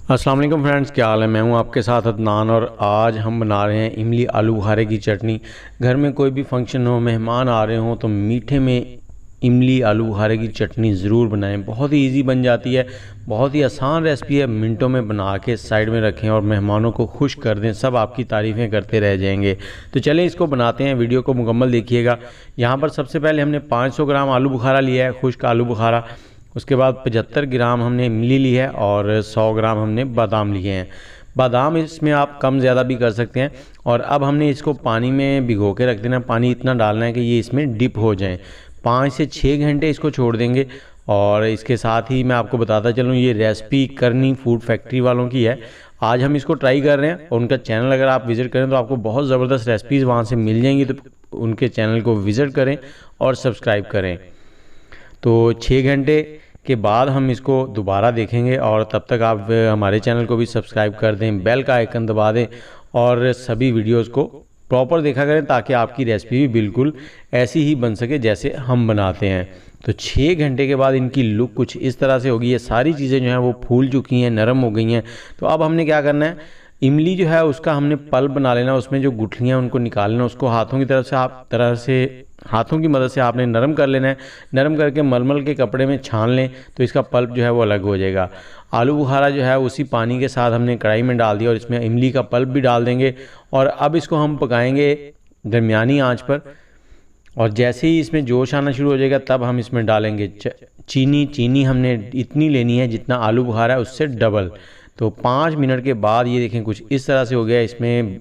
अस्सलाम वालेकुम फ्रेंड्स, क्या हाल है। मैं हूं आपके साथ अदनान और आज हम बना रहे हैं इमली आलू बुखारे की चटनी। घर में कोई भी फंक्शन हो, मेहमान आ रहे हों तो मीठे में इमली आलू बुखारे की चटनी ज़रूर बनाएं। बहुत ही इजी बन जाती है, बहुत ही आसान रेसिपी है। मिनटों में बना के साइड में रखें और मेहमानों को खुश कर दें, सब आपकी तारीफ़ें करते रह जाएंगे। तो चलें इसको बनाते हैं, वीडियो को मुकम्मल देखिएगा। यहाँ पर सबसे पहले हमने 500 ग्राम आलू बुखारा लिया है, खुश्क आलू बुखारा। उसके बाद 75 ग्राम हमने इमली ली है और 100 ग्राम हमने बादाम लिए हैं। बादाम इसमें आप कम ज़्यादा भी कर सकते हैं। और अब हमने इसको पानी में भिगो के रख देना। पानी इतना डालना है कि ये इसमें डिप हो जाएं। 5 से 6 घंटे इसको छोड़ देंगे। और इसके साथ ही मैं आपको बताता चलूँ, ये रेसिपी करनी फूड फैक्ट्री वालों की है। आज हम इसको ट्राई कर रहे हैं और उनका चैनल अगर आप विज़िट करें तो आपको बहुत ज़बरदस्त रेसिपीज़ वहाँ से मिल जाएंगी। तो उनके चैनल को विज़िट करें और सब्सक्राइब करें। तो 6 घंटे के बाद हम इसको दोबारा देखेंगे और तब तक आप हमारे चैनल को भी सब्सक्राइब कर दें, बेल का आइकन दबा दें और सभी वीडियोस को प्रॉपर देखा करें ताकि आपकी रेसिपी भी बिल्कुल ऐसी ही बन सके जैसे हम बनाते हैं। तो 6 घंटे के बाद इनकी लुक कुछ इस तरह से होगी। ये सारी चीज़ें जो हैं वो फूल चुकी हैं, नरम हो गई हैं। तो अब हमने क्या करना है, इमली जो है उसका हमने पल्प बना लेना। उसमें जो गुठलियाँ उनको निकालना, उसको हाथों की मदद से आपने नरम कर लेना है। नरम करके मलमल के कपड़े में छान लें तो इसका पल्प जो है वो अलग हो जाएगा। आलू बुखारा जो है उसी पानी के साथ हमने कढ़ाई में डाल दिया और इसमें इमली का पल्प भी डाल देंगे। और अब इसको हम पकाएंगे दरमियानी आंच पर। और जैसे ही इसमें जोश आना शुरू हो जाएगा तब हम इसमें डालेंगे चीनी हमने इतनी लेनी है जितना आलू बुखारा है उससे डबल। तो 5 मिनट के बाद ये देखें कुछ इस तरह से हो गया, इसमें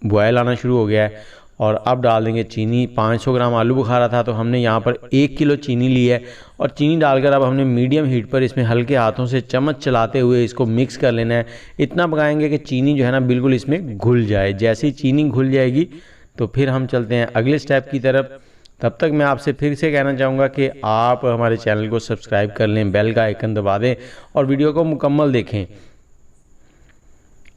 बॉयल आना शुरू हो गया है। और अब डाल देंगे चीनी। 500 ग्राम आलू बुखारा था तो हमने यहाँ पर 1 किलो चीनी ली है। और चीनी डालकर अब हमने मीडियम हीट पर इसमें हल्के हाथों से चम्मच चलाते हुए इसको मिक्स कर लेना है। इतना पकाएंगे कि चीनी जो है ना बिल्कुल इसमें घुल जाए। जैसे ही चीनी घुल जाएगी तो फिर हम चलते हैं अगले स्टेप की तरफ। तब तक मैं आपसे फिर से कहना चाहूँगा कि आप हमारे चैनल को सब्सक्राइब कर लें, बेल का आइकन दबा दें और वीडियो को मुकम्मल देखें।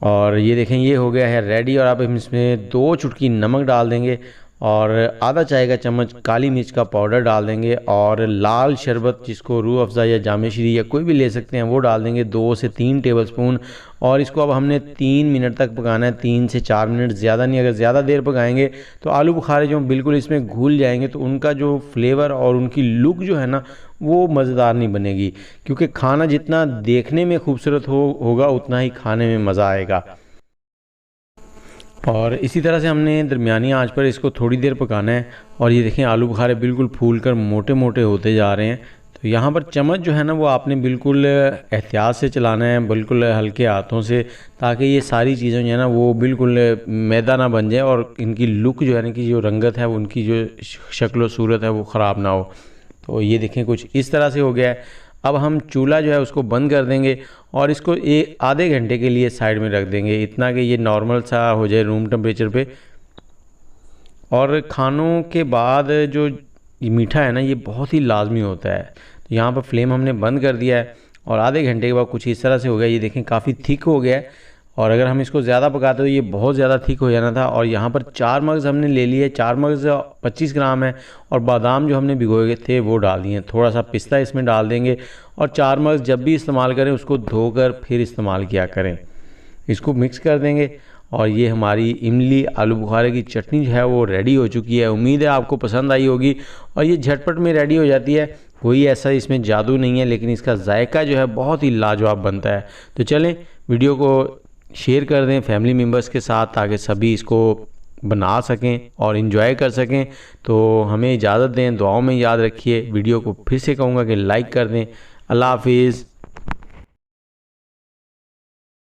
और ये देखें ये हो गया है रेडी। और अब हम इसमें 2 चुटकी नमक डाल देंगे और आधा चाय का चम्मच काली मिर्च का पाउडर डाल देंगे। और लाल शरबत, जिसको रूह अफ़ज़ा या जामे श्री या कोई भी ले सकते हैं, वो डाल देंगे 2 से 3 टेबलस्पून। और इसको अब हमने 3 मिनट तक पकाना है, 3 से 4 मिनट, ज़्यादा नहीं। अगर ज़्यादा देर पकाएंगे तो आलू बुखारे जो बिल्कुल इसमें घुल जाएंगे तो उनका जो फ्लेवर और उनकी लुक जो है ना वो मज़ेदार नहीं बनेगी। क्योंकि खाना जितना देखने में खूबसूरत होगा उतना ही खाने में मज़ा आएगा। और इसी तरह से हमने दरमियानी आंच पर इसको थोड़ी देर पकाना है। और ये देखें आलू बुखारे बिल्कुल फूल कर मोटे मोटे होते जा रहे हैं। तो यहाँ पर चम्मच जो है ना वो आपने बिल्कुल एहतियात से चलाना है, बिल्कुल हल्के हाथों से, ताकि ये सारी चीज़ें जो है ना वो बिल्कुल मैदा ना बन जाए और इनकी लुक जो है ना कि जो रंगत है, उनकी जो शक्ल व सूरत है वो ख़राब ना हो। तो ये देखें कुछ इस तरह से हो गया है। अब हम चूल्हा जो है उसको बंद कर देंगे और इसको आधे घंटे के लिए साइड में रख देंगे, इतना कि ये नॉर्मल सा हो जाए रूम टेम्परेचर पे। और खानों के बाद जो मीठा है ना ये बहुत ही लाजमी होता है। तो यहाँ पर फ्लेम हमने बंद कर दिया है और आधे घंटे के बाद कुछ इस तरह से हो गया। ये देखें काफ़ी थिक हो गया है। और अगर हम इसको ज़्यादा पकाते तो ये बहुत ज़्यादा थिक हो जाना था। और यहाँ पर 4 मगज़ हमने ले लिए, 4 मगज़ 25 ग्राम है। और बादाम जो हमने भिगोए थे वो डाल दिए। थोड़ा सा पिस्ता इसमें डाल देंगे। और 4 मगज़ जब भी इस्तेमाल करें उसको धोकर फिर इस्तेमाल किया करें। इसको मिक्स कर देंगे और ये हमारी इमली आलू बुखारे की चटनी जो है वो रेडी हो चुकी है। उम्मीद है आपको पसंद आई होगी। और ये झटपट में रेडी हो जाती है, कोई ऐसा इसमें जादू नहीं है, लेकिन इसका जायका जो है बहुत ही लाजवाब बनता है। तो चलें वीडियो को शेयर कर दें फैमिली मेम्बर्स के साथ ताकि सभी इसको बना सकें और इन्जॉय कर सकें। तो हमें इजाज़त दें, दुआओं में याद रखिए। वीडियो को फिर से कहूँगा कि लाइक कर दें। अल्लाह हाफिज़।